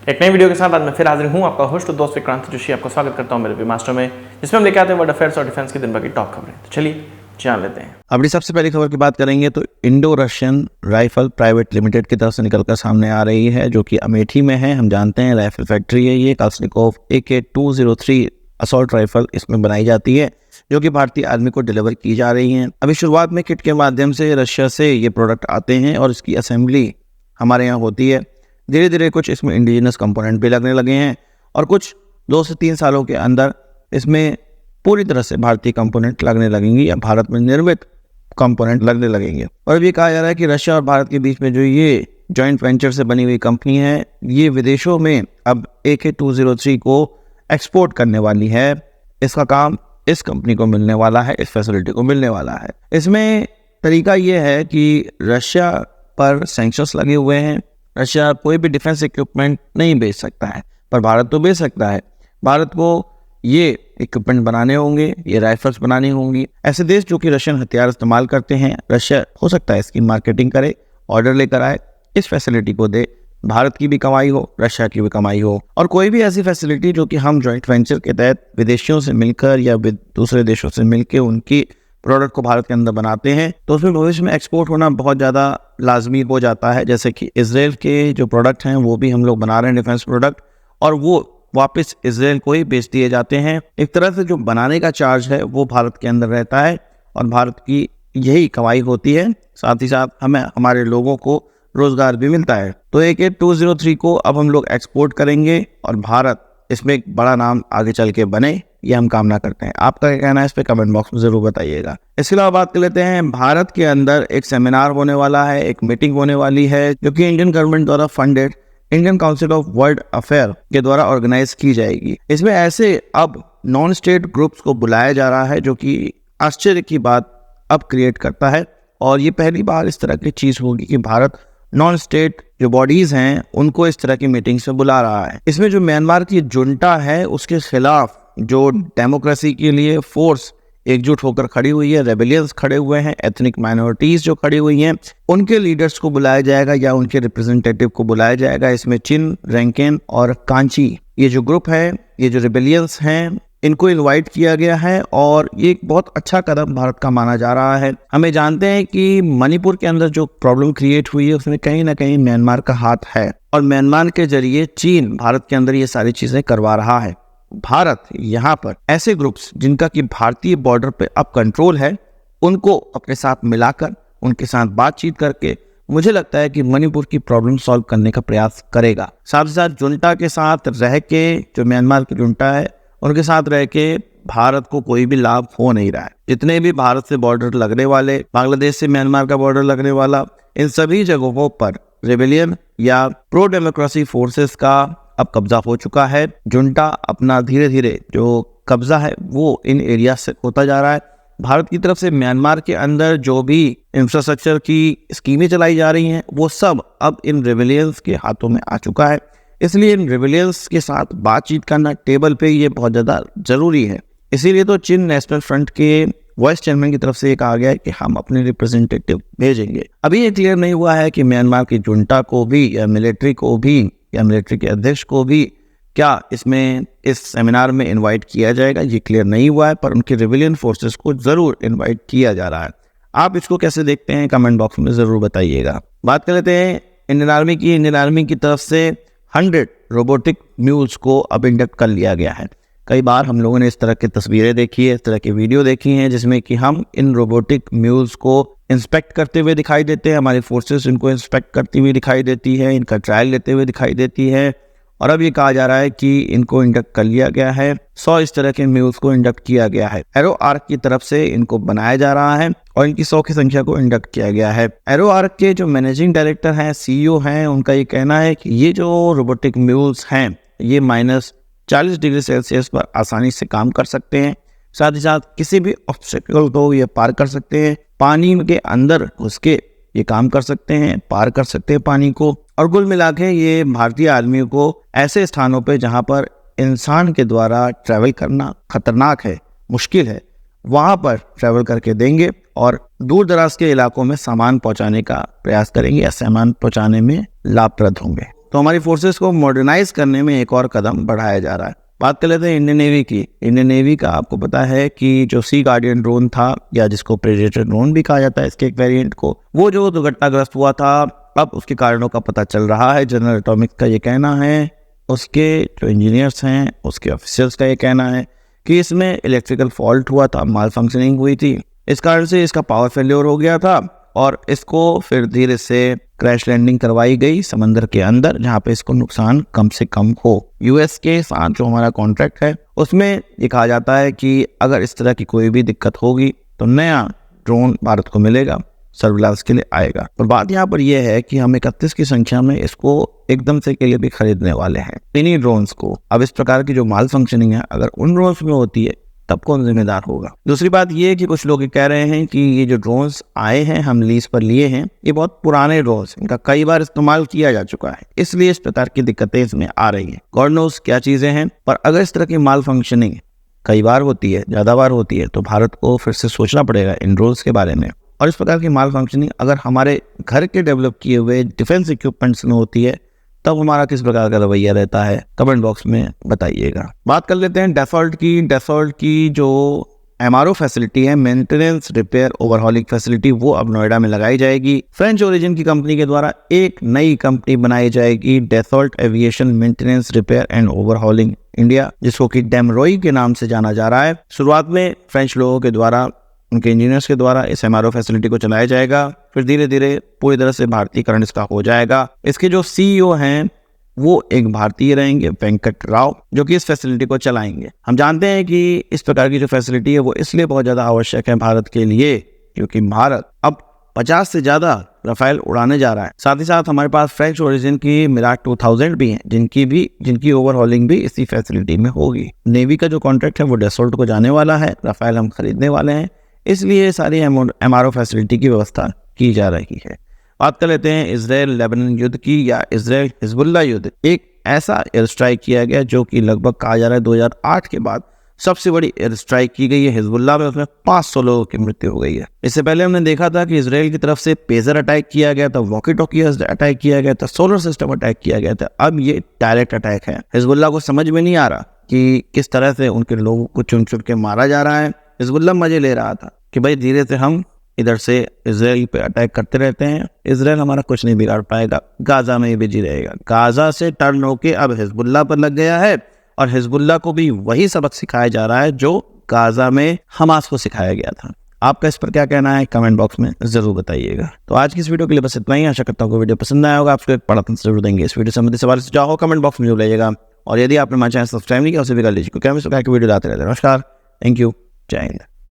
एक नई वीडियो के साथ आज मैं फिर हाजिर हूँ, आपका होस्ट और दोस्त विक्रांत जोशी। आपको स्वागत करता हूँ मेरे वी मास्टर में, जिसमें हम लेके आते हैं वर्ल्ड अफेयर्स और डिफेंस की दिन भर की टॉप खबरें। तो चलिए जान लेते हैं। अपनी सबसे पहली खबर की बात करेंगे तो Indo Russian rifle private limited की तरफ से निकलकर सामने आ रही है, जो कि अमेठी में है। हम जानते हैं राइफल फैक्ट्री है ये। काल्सनिकोव AK-203 असॉल्ट राइफल इसमें बनाई जाती है, जो कि भारतीय आर्मी को डिलीवर की जा रही है। अभी शुरुआत में किट के माध्यम से रशिया से ये प्रोडक्ट आते हैं और इसकी असेंबली हमारे यहाँ होती है। धीरे धीरे कुछ इसमें इंडिजिनस कंपोनेंट भी लगने लगे हैं और कुछ 2 से 3 सालों के अंदर इसमें पूरी तरह से भारतीय कंपोनेंट लगने लगेंगे या भारत में निर्मित कंपोनेंट लगने लगेंगे। और ये कहा जा रहा है कि रशिया और भारत के बीच में जो ये जॉइंट वेंचर से बनी हुई कंपनी है, ये विदेशों में अब AK-203 को एक्सपोर्ट करने वाली है। इसका काम इस कंपनी को मिलने वाला है, इस फैसिलिटी को मिलने वाला है। इसमें तरीका ये है कि रशिया पर सैंक्शंस लगे हुए हैं। रशिया कोई भी डिफेंस इक्विपमेंट नहीं बेच सकता है, पर भारत तो बेच सकता है। भारत को ये इक्विपमेंट बनाने होंगे, ये राइफल्स बनानी होंगी। ऐसे देश जो कि रशियन हथियार इस्तेमाल करते हैं, रशिया हो सकता है इसकी मार्केटिंग करे, ऑर्डर लेकर आए, इस फैसिलिटी को दे। भारत की भी कमाई हो, रशिया की भी कमाई हो। और कोई भी ऐसी फैसिलिटी जो कि हम जॉइंट वेंचर के तहत विदेशियों से मिलकर या दूसरे देशों से मिलकर उनकी प्रोडक्ट को भारत के अंदर बनाते हैं, तो उसमें भविष्य में एक्सपोर्ट होना बहुत ज़्यादा लाजमी हो जाता है। जैसे कि इजराइल के जो प्रोडक्ट हैं वो भी हम लोग बना रहे हैं डिफेंस प्रोडक्ट, और वो वापस इजराइल को ही बेच दिए जाते हैं। एक तरह से जो बनाने का चार्ज है वो भारत के अंदर रहता है और भारत की यही कमाई होती है। साथ ही साथ हमें हमारे लोगों को रोजगार भी मिलता है। तो AK-203 को अब हम लोग एक्सपोर्ट करेंगे और भारत इसमें एक बड़ा नाम आगे चल के बने, ये हम कामना करते हैं। आपका क्या कहना है इस पे कमेंट बॉक्स में जरूर बताइएगा। इसके अलावा बात कर लेते हैं, भारत के अंदर एक सेमिनार होने वाला है, एक मीटिंग होने वाली है, जो कि इंडियन गवर्नमेंट द्वारा funded Indian council of world affair के द्वारा ऑर्गेनाइज की जाएगी। इसमें ऐसे अब नॉन स्टेट ग्रुप्स को बुलाया जा रहा है, जो कि आश्चर्य की बात अब क्रिएट करता है। और ये पहली बार इस तरह की चीज होगी कि भारत नॉन स्टेट जो बॉडीज हैं उनको इस तरह की मीटिंग्स में बुला रहा है। इसमें जो म्यांमार की जुंटा है उसके खिलाफ जो डेमोक्रेसी के लिए फोर्स एकजुट होकर खड़ी हुई है, रेबेलियंस खड़े हुए हैं, एथनिक माइनॉरिटीज जो खड़ी हुई हैं, उनके लीडर्स को बुलाया जाएगा या उनके रिप्रेजेंटेटिव को बुलाया जाएगा। इसमें चिन, रैंकेन और कांची, ये जो ग्रुप है, ये जो रेबेलियंस हैं, इनको इनवाइट किया गया है और ये एक बहुत अच्छा कदम भारत का माना जा रहा है। हमें जानते हैं कि मणिपुर के अंदर जो प्रॉब्लम क्रिएट हुई है उसमें कहीं ना कहीं म्यांमार का हाथ है और म्यांमार के जरिए चीन भारत के अंदर ये सारी चीजें करवा रहा है। भारत यहाँ पर ऐसे ग्रुप्स जिनका कि भारतीय बॉर्डर पे अब कंट्रोल है, उनको अपने साथ मिलाकर उनके साथ बातचीत करके मुझे लगता है कि मणिपुर की प्रॉब्लम सॉल्व करने का प्रयास करेगा। साथ ही साथ जुंटा के साथ रह के, जो म्यांमार की जुंटा है उनके साथ रह के भारत को कोई भी लाभ हो नहीं रहा है। जितने भी भारत से बॉर्डर लगने वाले, बांग्लादेश से म्यांमार का बॉर्डर लगने वाला, इन सभी जगहों पर रेबेलियन या प्रो डेमोक्रेसी फोर्सेस का अब कब्जा हो चुका है। जुंटा अपना धीरे धीरे जो कब्जा है वो इन एरिया से होता जा रहा है। भारत की तरफ से म्यांमार के अंदर जो भी इंफ्रास्ट्रक्चर की स्कीमें चलाई जा रही हैं वो सब अब इन रेबेलियंस के हाथों में आ चुका है। इसलिए इन रेबेलियंस के साथ बातचीत करना टेबल पे ये बहुत ज़्यादा ज़रूरी है। इसीलिए तो चीन नेशनल फ्रंट के वाइस चेयरमैन की तरफ से ये कहा गया है कि हम अपने रिप्रेजेंटेटिव भेजेंगे। अभी ये क्लियर नहीं हुआ है कि म्यांमार की जुंटा को भी या मिलिट्री को भी या मिलिट्री के अध्यक्ष को भी क्या इसमें इस सेमिनार में इनवाइट किया जाएगा, ये क्लियर नहीं हुआ है, पर उनके रेबेलियन फोर्सेस को ज़रूर इनवाइट किया जा रहा है। आप इसको कैसे देखते हैं कमेंट बॉक्स में ज़रूर बताइएगा। बात कर लेते हैं इंडियन आर्मी की। इंडियन आर्मी की तरफ से 100 रोबोटिक म्यूल्स को अब इंडक्ट कर लिया गया है। कई बार हम लोगों ने इस तरह की तस्वीरें देखी है, इस तरह की वीडियो देखी हैं, जिसमें कि हम इन रोबोटिक म्यूल्स को इंस्पेक्ट करते हुए दिखाई देते हैं। हमारी फोर्सेस इनको इंस्पेक्ट करती हुई दिखाई देती है, इनका ट्रायल लेते हुए दिखाई देती है। और अब ये कहा जा रहा है कि इनको इंडक्ट कर लिया गया है। 100 इस तरह के म्यूल्स को इंडक्ट किया गया है। एरो आर्क की तरफ से इनको बनाया जा रहा है और इनकी 100 की संख्या को इंडक्ट किया गया है। एरो आर्क के जो मैनेजिंग डायरेक्टर हैं, CEO हैं, उनका ये कहना है कि ये जो रोबोटिक म्यूल्स हैं ये -40 डिग्री सेल्सियस पर आसानी से काम कर सकते हैं। साथ ही साथ किसी भी ऑब्स्टेकल को ये पार कर सकते हैं। पानी के अंदर घुस के ये काम कर सकते हैं, पार कर सकते हैं पानी को। और कुल मिला के ये भारतीय आर्मी को ऐसे स्थानों पे जहाँ पर इंसान के द्वारा ट्रैवल करना खतरनाक है, मुश्किल है, वहाँ पर ट्रैवल करके देंगे और दूर दराज के इलाकों में सामान पहुँचाने का प्रयास करेंगे या सामान पहुँचाने में लाभप्रद होंगे। तो हमारी फोर्सेस को मॉडर्नाइज करने में एक और कदम बढ़ाया जा रहा है। बात कर लेते हैं इंडियन नेवी की। इंडियन नेवी का आपको पता है कि जो सी गार्डियन ड्रोन था, या जिसको प्रेडेटर ड्रोन भी कहा जाता है इसके एक वेरिएंट को, वो जो दुर्घटनाग्रस्त हुआ था, अब उसके कारणों का पता चल रहा है। जनरल एटॉमिक्स का ये कहना है, उसके जो इंजीनियर्स हैं, उसके ऑफिसर्स का ये कहना है कि इसमें इलेक्ट्रिकल फॉल्ट हुआ था, माल फंक्शनिंग हुई थी, इस कारण से इसका पावर फेल्योर हो गया था और इसको फिर धीरे से क्रैश लैंडिंग करवाई गई समंदर के अंदर, जहां पे इसको नुकसान कम से कम हो। यूएस के साथ जो हमारा कॉन्ट्रैक्ट है उसमें ये कहा जाता है कि अगर इस तरह की कोई भी दिक्कत होगी तो नया ड्रोन भारत को मिलेगा, सर्विलांस के लिए आएगा। और बात यहाँ पर यह है कि हम 31 की संख्या में इसको एकदम से के लिए भी खरीदने वाले हैं, इन्हीं ड्रोन्स को। अब इस प्रकार की जो माल फंक्शनिंग है अगर उन ड्रोन्स में होती है तब कौन जिम्मेदार होगा। दूसरी बात ये है कि कुछ लोग ये कह रहे हैं कि ये जो ड्रोन्स आए हैं, हम लीज पर लिए हैं, ये बहुत पुराने ड्रोन्स, इनका कई बार इस्तेमाल किया जा चुका है, इसलिए इस प्रकार की दिक्कतें इसमें आ रही हैं। गॉड नोस क्या चीजें हैं, पर अगर इस तरह की माल फंक्शनिंग कई बार होती है, ज्यादा बार होती है, तो भारत को फिर से सोचना पड़ेगा इन ड्रोन्स के बारे में। और इस प्रकार की माल फंक्शनिंग अगर हमारे घर के डेवलप किए हुए डिफेंस इक्विपमेंट्स में होती है तब हमारा किस प्रकार का रवैया रहता है, कमेंट बॉक्स में बताइएगा। बात कर लेते हैं डैसॉल्ट की। डैसॉल्ट की जो एमआरओ फैसिलिटी है, मेंटेनेंस रिपेयर ओवरहॉलिंग फैसिलिटी, वो अब नोएडा में लगाई जाएगी। फ्रेंच ओरिजिन की कंपनी के द्वारा एक नई कंपनी बनाई जाएगी, Dassault Aviation maintenance repair and overhauling India, जिसको कि डेमरोई के नाम से जाना जा रहा है। शुरुआत में फ्रेंच लोगों के द्वारा, उनके इंजीनियर्स के द्वारा इस एमआरओ फैसिलिटी को चलाया जाएगा, फिर धीरे धीरे पूरी तरह से भारतीयकरण इसका हो जाएगा। इसके जो सीईओ हैं वो एक भारतीय रहेंगे, वेंकट राव, जो कि इस फैसिलिटी को चलाएंगे। हम जानते हैं कि इस प्रकार की जो फैसिलिटी है वो इसलिए बहुत ज्यादा आवश्यक है भारत के लिए, क्योंकि भारत अब 50 से ज्यादा राफेल उड़ाने जा रहा है। साथ ही साथ हमारे पास फ्रेंच ओरिजिन की मिराज 2000 भी हैं, जिनकी ओवरहॉलिंग भी इसी फैसिलिटी में होगी। नेवी का जो कॉन्ट्रैक्ट है वो डैसॉल्ट को जाने वाला है, राफेल हम खरीदने वाले हैं, इसलिए सारी एमआरओ फैसिलिटी की व्यवस्था की जा रही है। बात कर लेते हैं इजराइल लेबनान युद्ध की, या इजराइल हिजबुल्लाह युद्ध। एक ऐसा एयर स्ट्राइक किया गया जो कि लगभग कहा जा रहा है 2008 के बाद सबसे बड़ी एयर स्ट्राइक की गई है हिजबुल्लाह में, उसमें 500 लोगों की मृत्यु हो गई है। इससे पहले हमने देखा था कि इजराइल की तरफ से पेजर अटैक किया गया था, वॉकी टॉकी अटैक किया गया था, सोलर सिस्टम अटैक किया गया था। अब ये डायरेक्ट अटैक है। हिजबुल्लाह को समझ में नहीं आ रहा कि किस तरह से उनके लोगों को चुन चुन के मारा जा रहा है। हिजबुल्लाह मजे ले रहा था कि भाई धीरे से हम इधर से इजराइल पे अटैक करते रहते हैं, इजराइल हमारा कुछ नहीं बिगाड़ पाएगा, गाजा में ही बिजी रहेगा। गाजा से टर्न होके अब हिजबुल्लाह पर लग गया है, और हिजबुल्लाह को भी वही सबक सिखाया जा रहा है जो गाजा में हमास को सिखाया गया था। आपका इस पर क्या कहना है, कमेंट बॉक्स में जरूर बताइएगा। तो आज की इस वीडियो के लिए बस इतना ही। आशा करता हूँ कि वीडियो पसंद आया होगा, आपको एक बड़ा जरूर देंगे। इस वीडियो संबंधित सवाल सुझाव हो कमेंट बॉक्स में जरूर लाइएगा, और यदि आपने हमारे चैनल सब्सक्राइब नहीं किया उसे भी कर लीजिए, क्योंकि हम इस प्रकार की वीडियो लाते रहते हैं। नमस्कार, थैंक यू, जय हिंद।